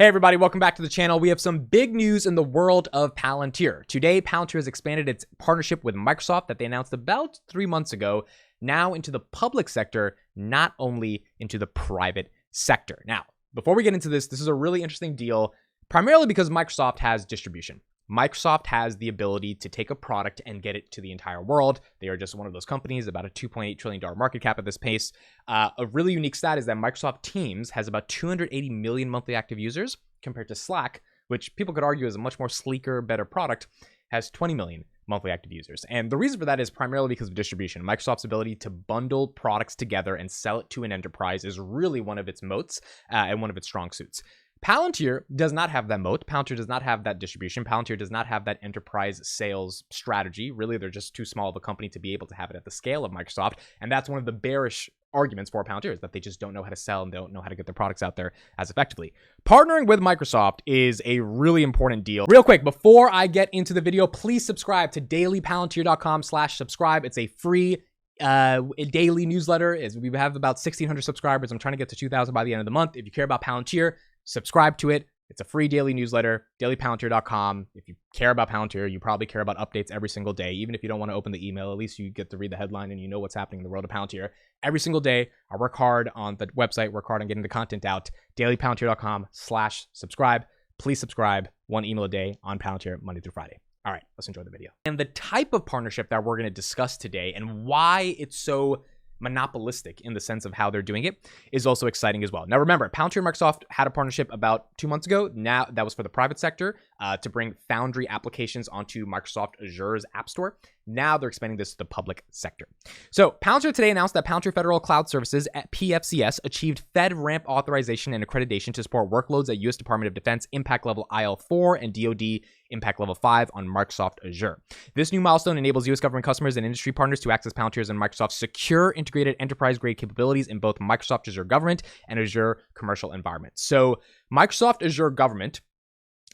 Hey everybody, welcome back to the channel. We have some big news in the world of Palantir. Today, Palantir has expanded its partnership with Microsoft that they announced about 3 months ago, now into the public sector, not only into the private sector. Now, before we get into this is a really interesting deal, primarily because Microsoft has distribution. Microsoft has the ability to take a product and get it to the entire world. They are just one of those companies, about a $2.8 trillion market cap at this pace. A really unique stat is that Microsoft Teams has about 280 million monthly active users compared to Slack, which people could argue is a much more sleeker, better product, has 20 million monthly active users. And the reason for that is primarily because of distribution. Microsoft's ability to bundle products together and sell it to an enterprise is really one of its moats and one of its strong suits. Palantir does not have that moat. Palantir does not have that distribution. Palantir does not have that enterprise sales strategy. Really, they're just too small of a company to be able to have it at the scale of Microsoft. And that's one of the bearish arguments for Palantir, is that they just don't know how to sell and they don't know how to get their products out there as effectively. Partnering with Microsoft is a really important deal. Real quick, before I get into the video, please subscribe to dailypalantir.com/subscribe. It's a free daily newsletter. We have about 1,600 subscribers. I'm trying to get to 2,000 by the end of the month. If you care about Palantir, subscribe to it. It's a free daily newsletter, dailypalantir.com. If you care about Palantir, you probably care about updates every single day. Even if you don't want to open the email, at least you get to read the headline and you know what's happening in the world of Palantir. Every single day, I work hard on the website, work hard on getting the content out. dailypalantir.com/subscribe. Please subscribe. 1 email a day on Palantir, Monday through Friday. All right, let's enjoy the video. And the type of partnership that we're going to discuss today and why it's so monopolistic in the sense of how they're doing it is also exciting as well. Now remember, Palantir and Microsoft had a partnership about 2 months ago. Now that was for the private sector to bring Foundry applications onto Microsoft Azure's App Store. Now they're expanding this to the public sector. So Palantir today announced that Palantir Federal Cloud Services at PFCS achieved FedRAMP authorization and accreditation to support workloads at U.S. Department of Defense Impact Level IL4 and DoD Impact Level 5 on Microsoft Azure. This new milestone enables U.S. government customers and industry partners to access Palantir's and Microsoft's secure, integrated enterprise-grade capabilities in both Microsoft Azure Government and Azure Commercial environments. So Microsoft Azure Government,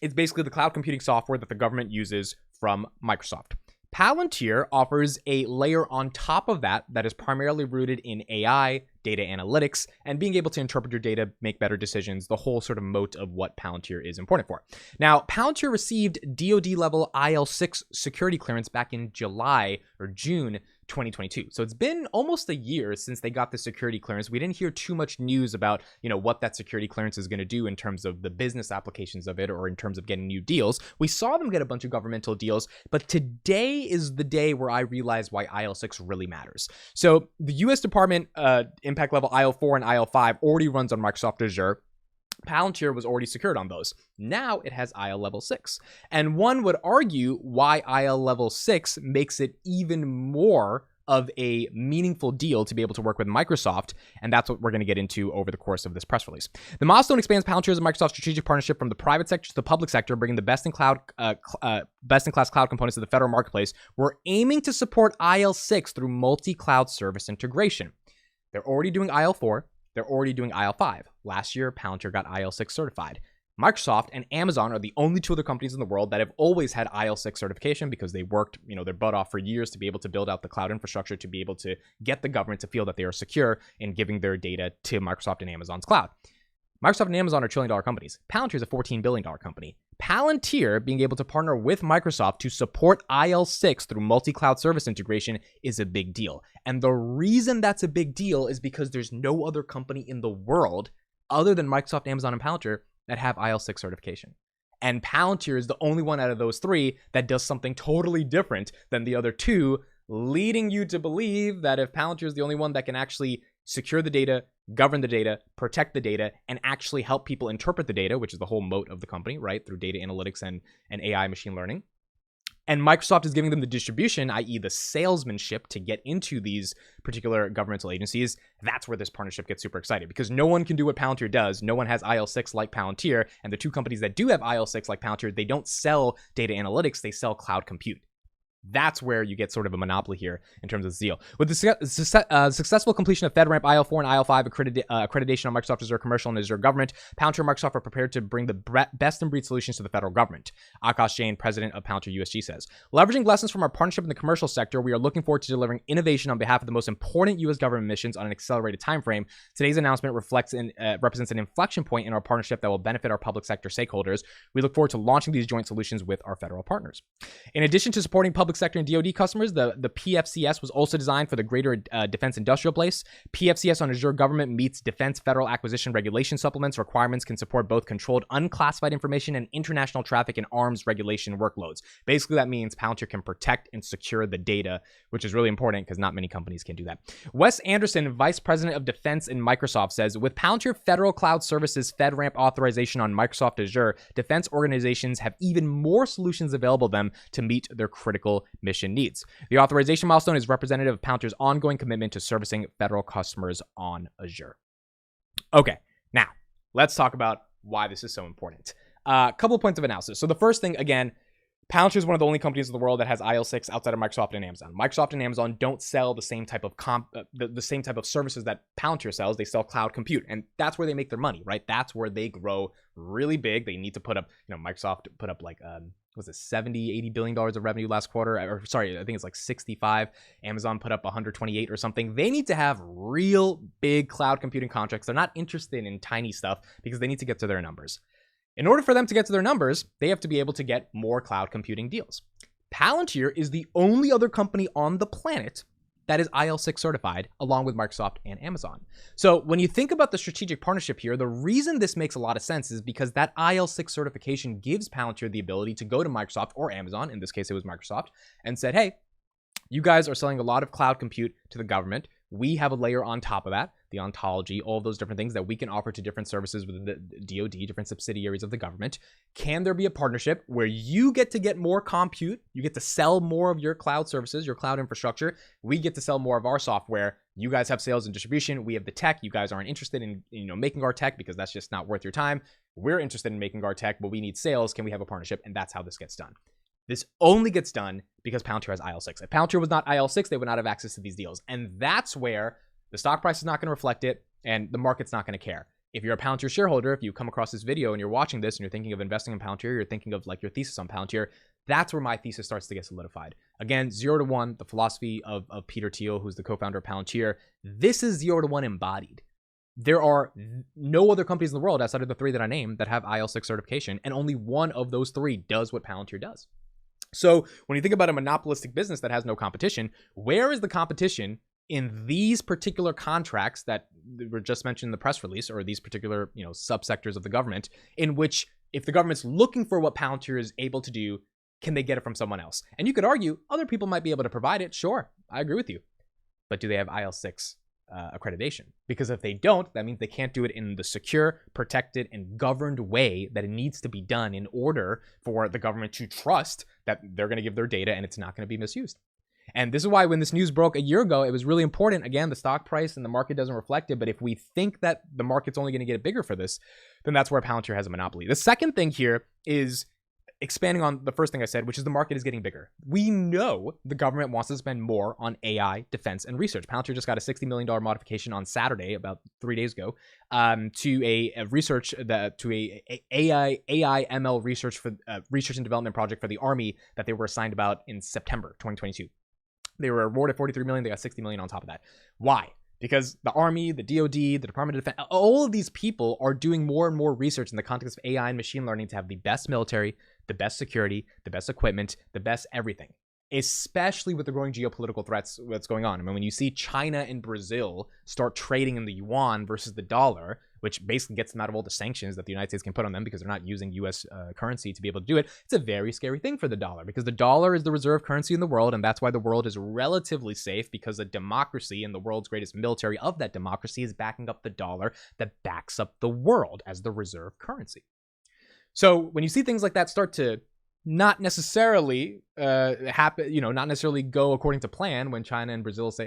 it's basically the cloud computing software that the government uses from Microsoft. Palantir offers a layer on top of that is primarily rooted in AI, data analytics, and being able to interpret your data, make better decisions, the whole sort of moat of what Palantir is important for. Now, Palantir received DoD level IL6 security clearance back in July or June 2022. So it's been almost a year since they got the security clearance. We didn't hear too much news about, what that security clearance is going to do in terms of the business applications of it or in terms of getting new deals. We saw them get a bunch of governmental deals, but today is the day where I realized why IL6 really matters. So the US Department Impact Level IL4 and IL5 already runs on Microsoft Azure. Palantir was already secured on those. Now it has IL level 6. And one would argue why IL level 6 makes it even more of a meaningful deal to be able to work with Microsoft, and that's what we're going to get into over the course of this press release. The milestone expands Palantir's and Microsoft's strategic partnership from the private sector to the public sector, bringing the best-in-class cloud components of the federal marketplace. We're aiming to support IL6 through multi-cloud service integration. They're already doing IL4. They're already doing IL5. Last year, Palantir got IL6 certified. Microsoft and Amazon are the only two other companies in the world that have always had IL6 certification because they worked, their butt off for years to be able to build out the cloud infrastructure to be able to get the government to feel that they are secure in giving their data to Microsoft and Amazon's cloud. Microsoft and Amazon are trillion-dollar companies. Palantir is a $14 billion company. Palantir being able to partner with Microsoft to support IL6 through multi-cloud service integration is a big deal. And the reason that's a big deal is because there's no other company in the world other than Microsoft, Amazon, and Palantir that have IL6 certification. And Palantir is the only one out of those three that does something totally different than the other two, leading you to believe that if Palantir is the only one that can actually secure the data, govern the data, protect the data, and actually help people interpret the data, which is the whole moat of the company, right, through data analytics and AI machine learning. And Microsoft is giving them the distribution, i.e. the salesmanship to get into these particular governmental agencies. That's where this partnership gets super excited because no one can do what Palantir does. No one has IL6 like Palantir. And the two companies that do have IL6 like Palantir, they don't sell data analytics, they sell cloud compute. That's where you get sort of a monopoly here in terms of the deal. With the successful completion of FedRAMP IL4 and IL5 accreditation on Microsoft Azure Commercial and Azure Government, Palantir and Microsoft are prepared to bring the best-in-breed solutions to the federal government. Akash Jain, president of Palantir USG, says, leveraging lessons from our partnership in the commercial sector, we are looking forward to delivering innovation on behalf of the most important U.S. government missions on an accelerated timeframe. Today's announcement represents an inflection point in our partnership that will benefit our public sector stakeholders. We look forward to launching these joint solutions with our federal partners. In addition to supporting public sector and DoD customers, the PFCS was also designed for the greater defense industrial base. PFCS on Azure Government meets defense federal acquisition regulation supplements. Requirements can support both controlled unclassified information and international traffic and arms regulation workloads. Basically, that means Palantir can protect and secure the data, which is really important because not many companies can do that. Wes Anderson, Vice President of Defense in Microsoft, says, with Palantir Federal Cloud Services FedRAMP authorization on Microsoft Azure, defense organizations have even more solutions available to them to meet their critical mission needs. The authorization milestone is representative of Palantir's ongoing commitment to servicing federal customers on Azure. Okay, now let's talk about why this is so important. A couple of points of analysis. So the first thing, again, Palantir is one of the only companies in the world that has IL6 outside of Microsoft and Amazon. Microsoft and Amazon don't sell the same type of the same type of services that Palantir sells. They sell cloud compute, and that's where they make their money, right? That's where they grow really big. They need to put up, Microsoft put up like was it 70, 80 billion dollars of revenue last quarter? Or sorry, I think it's like 65. Amazon put up 128 or something. They need to have real big cloud computing contracts. They're not interested in tiny stuff because they need to get to their numbers. In order for them to get to their numbers, they have to be able to get more cloud computing deals. Palantir is the only other company on the planet that is IL6 certified, along with Microsoft and Amazon. So when you think about the strategic partnership here, the reason this makes a lot of sense is because that IL6 certification gives Palantir the ability to go to Microsoft or Amazon, in this case it was Microsoft, and said, hey, you guys are selling a lot of cloud compute to the government. We have a layer on top of that, the ontology, all of those different things that we can offer to different services within the DoD, different subsidiaries of the government. Can there be a partnership where you get to get more compute, you get to sell more of your cloud services, your cloud infrastructure, we get to sell more of our software, you guys have sales and distribution, we have the tech, you guys aren't interested in making our tech because that's just not worth your time. We're interested in making our tech, but we need sales. Can we have a partnership? And that's how this gets done. This only gets done because Palantir has IL6. If Palantir was not IL6, they would not have access to these deals. And that's where the stock price is not going to reflect it and the market's not going to care. If you're a Palantir shareholder, if you come across this video and you're watching this and you're thinking of investing in Palantir, you're thinking of like your thesis on Palantir, that's where my thesis starts to get solidified. Again, 0 to 1, the philosophy of Peter Thiel, who's the co-founder of Palantir. This is 0 to 1 embodied. There are no other companies in the world outside of the 3 that I named that have IL6 certification, and only one of those 3 does what Palantir does. So when you think about a monopolistic business that has no competition, where is the competition in these particular contracts that were just mentioned in the press release, or these particular, subsectors of the government, in which if the government's looking for what Palantir is able to do, can they get it from someone else? And you could argue other people might be able to provide it. Sure, I agree with you. But do they have IL6 accreditation? Because if they don't, that means they can't do it in the secure, protected, and governed way that it needs to be done in order for the government to trust that they're going to give their data and it's not going to be misused. And this is why when this news broke a year ago, it was really important. Again, the stock price and the market doesn't reflect it. But if we think that the market's only going to get bigger for this, then that's where Palantir has a monopoly. The second thing here is expanding on the first thing I said, which is the market is getting bigger. We know the government wants to spend more on AI, defense, and research. Palantir just got a $60 million modification on Saturday, about 3 days ago, to a AI ML research for research and development project for the Army that they were assigned about in September 2022. They were awarded $43 million. They got $60 million on top of that. Why? Because the Army, the DoD, the Department of Defense, all of these people are doing more and more research in the context of AI and machine learning to have the best military, the best security, the best equipment, the best everything, especially with the growing geopolitical threats that's going on. I mean, when you see China and Brazil start trading in the yuan versus the dollar, which basically gets them out of all the sanctions that the United States can put on them because they're not using U.S. currency to be able to do it, it's a very scary thing for the dollar because the dollar is the reserve currency in the world, and that's why the world is relatively safe, because a democracy and the world's greatest military of that democracy is backing up the dollar that backs up the world as the reserve currency. So when you see things like that start to not necessarily happen, not necessarily go according to plan, when China and Brazil say,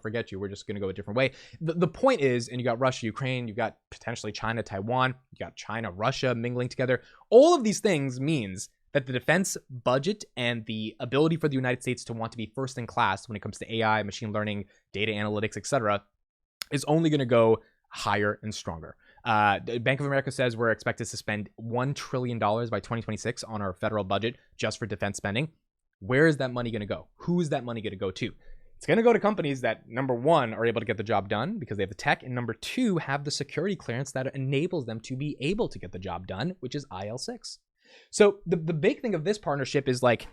forget you, we're just going to go a different way. The point is, and you got Russia, Ukraine, you've got potentially China, Taiwan, you got China, Russia mingling together. All of these things means that the defense budget and the ability for the United States to want to be first in class when it comes to AI, machine learning, data analytics, etc., is only going to go higher and stronger. Bank of America says we're expected to spend $1 trillion by 2026 on our federal budget just for defense spending. Where is that money going to go? Who is that money going to go to? It's going to go to companies that, number one, are able to get the job done because they have the tech, and number two, have the security clearance that enables them to be able to get the job done, which is IL6. So the big thing of this partnership is like,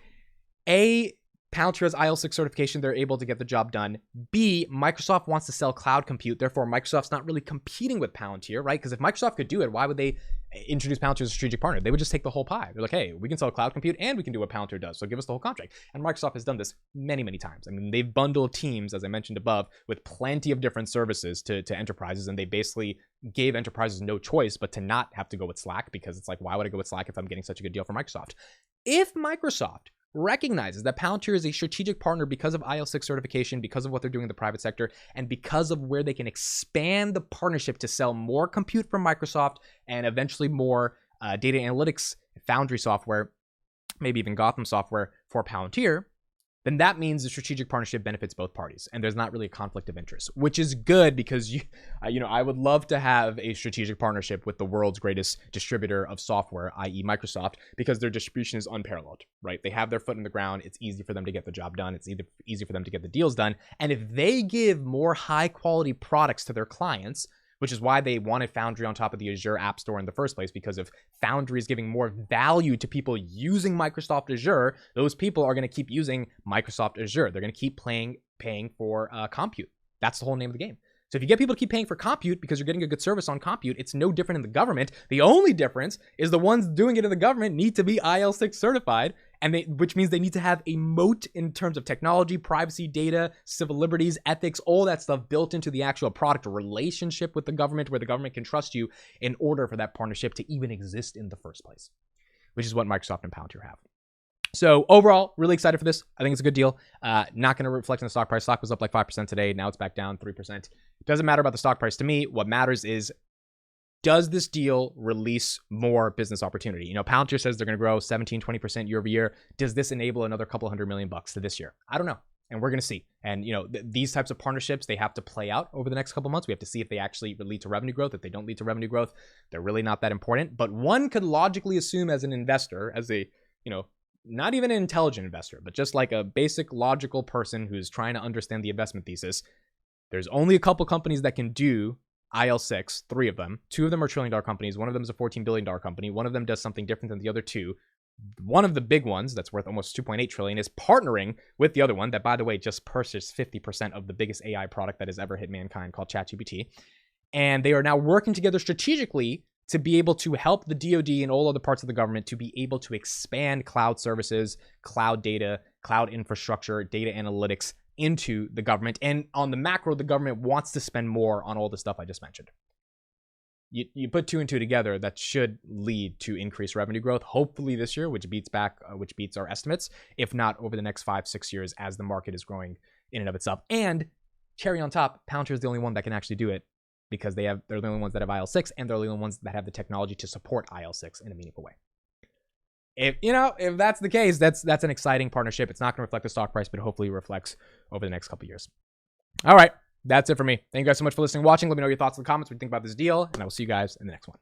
A, Palantir has IL6 certification, they're able to get the job done. B, Microsoft wants to sell cloud compute, therefore Microsoft's not really competing with Palantir, right? Because if Microsoft could do it, why would they introduce Palantir as a strategic partner? They would just take the whole pie. They're like, hey, we can sell cloud compute and we can do what Palantir does, so give us the whole contract. And Microsoft has done this many, many times. I mean, they've bundled teams, as I mentioned above, with plenty of different services to enterprises, and they basically gave enterprises no choice but to not have to go with Slack, because it's like, why would I go with Slack if I'm getting such a good deal from Microsoft? If Microsoft recognizes that Palantir is a strategic partner because of IL6 certification, because of what they're doing in the private sector, and because of where they can expand the partnership to sell more compute from Microsoft and eventually more data analytics, Foundry software, maybe even Gotham software for Palantir, then that means the strategic partnership benefits both parties, and there's not really a conflict of interest, which is good because I would love to have a strategic partnership with the world's greatest distributor of software, i.e. Microsoft, because their distribution is unparalleled, right? They have their foot in the ground. It's easy for them to get the job done. It's easy for them to get the deals done. And if they give more high quality products to their clients, which is why they wanted Foundry on top of the Azure App Store in the first place, because if Foundry is giving more value to people using Microsoft Azure, those people are going to keep using Microsoft Azure. They're going to keep paying for compute. That's the whole name of the game. So if you get people to keep paying for compute because you're getting a good service on compute, it's no different in the government. The only difference is the ones doing it in the government need to be IL6 certified, which means they need to have a moat in terms of technology, privacy, data, civil liberties, ethics, all that stuff built into the actual product relationship with the government, where the government can trust you in order for that partnership to even exist in the first place, which is what Microsoft and Palantir have. So overall, really excited for this. I think it's a good deal. Not going to reflect on the stock price. Stock was up like 5% today. Now it's back down 3%. It doesn't matter about the stock price to me. What matters is, does this deal release more business opportunity? You know, Palantir says they're going to grow 17, 20% year over year. Does this enable another couple $100 million to this year? I don't know. And we're going to see. And, you know, these types of partnerships, they have to play out over the next couple months. We have to see if they actually lead to revenue growth. If they don't lead to revenue growth, they're really not that important. But one could logically assume as an investor, as a, not even an intelligent investor, but just like a basic logical person who's trying to understand the investment thesis, there's only a couple companies that can do IL6, 3 of them. 2 of them are trillion-dollar companies. One of them is a $14 billion company. One of them does something different than the other 2. One of the big ones that's worth almost $2.8 trillion is partnering with the other one that, by the way, just purchased 50% of the biggest AI product that has ever hit mankind, called ChatGPT. And they are now working together strategically to be able to help the DoD and all other parts of the government to be able to expand cloud services, cloud data, cloud infrastructure, data analytics into the government. And on the macro, the government wants to spend more on all the stuff I just mentioned. You put 2 and 2 together, that should lead to increased revenue growth, hopefully this year, which beats our estimates, if not over the next 5-6 years as the market is growing in and of itself. And cherry on top, Palantir is the only one that can actually do it, because they're the only ones that have IL6, and they're the only ones that have the technology to support IL6 in a meaningful way. If that's the case, that's an exciting partnership. It's not going to reflect the stock price, but hopefully it reflects over the next couple of years. All right, that's it for me. Thank you guys so much for listening and watching. Let me know your thoughts in the comments, what you think about this deal, and I will see you guys in the next one.